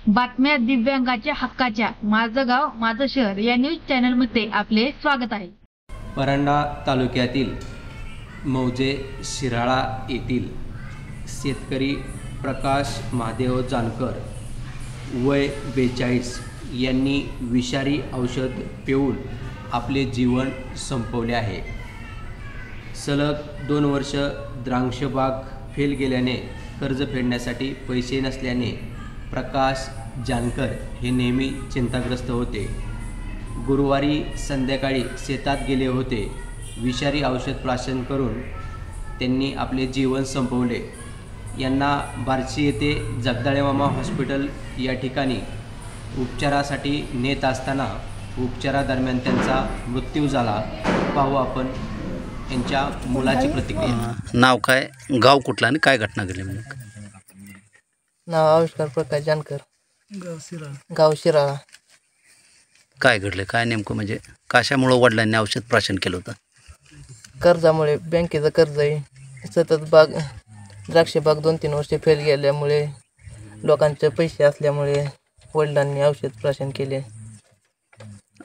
बातम्या दिव्यांगाच्या हक्काच्या माझं गाव माझं शहर या न्यूज चॅनलमध्ये आपले स्वागत आहे। परांडा तालुक्यातील मौजे शिराळा येथील शेतकरी प्रकाश महादेव जानकर वय 42 यांनी विषारी औषध पिऊन आपले जीवन संपवले आहे। सलग 2 वर्ष द्राक्ष बाग फेल गेल्याने कर्ज फेडण्यासाठी पैसे नसल्याने प्रकाश जानकर हे नेहमी चिंताग्रस्त होते। गुरुवारी संध्याकाळी शेतात गेले होते। विषारी औषध प्राशन करून त्यांनी आपले जीवन संपवले। यांना बार्शी येथे जगदाळे मामा हॉस्पिटल या ठिकाणी उपचारासाठी नेत असताना उपचारादरम्यान त्यांचा मृत्यू झाला। पाहू आपण यांच्या मुलाची प्रतिक्रिया। नाव काय, गाव कुठला आणि काय घटना घडली? नाव आविष्कार प्रकाश जानकर, गाव शिराळा। काय घडले, काय नेमकं म्हणजे कशामुळे वडिलांनी औषध प्राशन केलं होतं? कर्जामुळे, बँकेचं कर्ज आहे। सतत द्राक्ष बाग 2-3 वर्षे फेल गेल्यामुळे, लोकांचे पैसे असल्यामुळे वडिलांनी औषध प्राशन केले।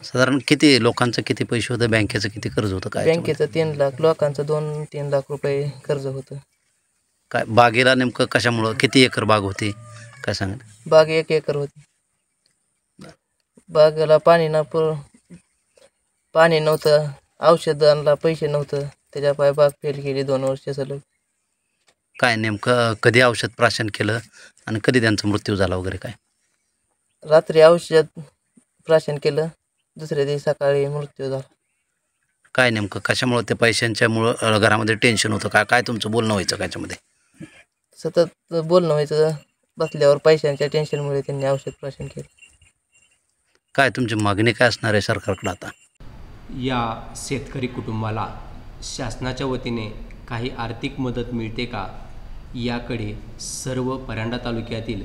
साधारण किती लोकांचं किती पैसे होतं, बँकेचं किती कर्ज होतं? काय बँकेचं 3 लाख, लोकांचं 2-3 लाख रुपये कर्ज होतं। काय बागेला नेमकं कशामुळं, किती एकर बाग होती काय सांगा? बाग 1 एकर होती। बागेला पाणी नव्हतं, औषधांना पैसे नव्हतं, त्याच्यापायी बाग फेल गेली 2 वर्ष सलग। काय नेमकं कधी औषध प्राशन केलं आणि कधी त्यांचा मृत्यू झाला वगैरे काय? रात्री औषध प्राशन केलं, दुसऱ्या दिवशी सकाळी मृत्यू झाला। काय नेमकं कशामुळं, ते पैशांच्यामुळं घरामध्ये टेन्शन होतं काय, काय तुमचं बोलणं व्हायचं काय याच्यामध्ये? सतत बोलणं व्हायचं, बसल्यावर पैशांच्या टेन्शनमुळे त्यांनी औषध प्राशन केलं। काय तुमची मागणी काय असणार आहे सरकारकडे आता? या शेतकरी कुटुंबाला शासनाच्या वतीने काही आर्थिक मदत मिळते का, याकडे सर्व परांडा तालुक्यातील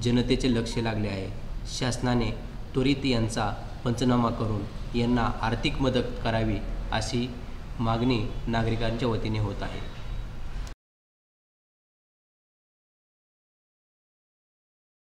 जनतेचे लक्ष लागले आहे। शासनाने त्वरित यांचा पंचनामा करून यांना आर्थिक मदत करावी अशी मागणी नागरिकांच्या वतीने होत आहे।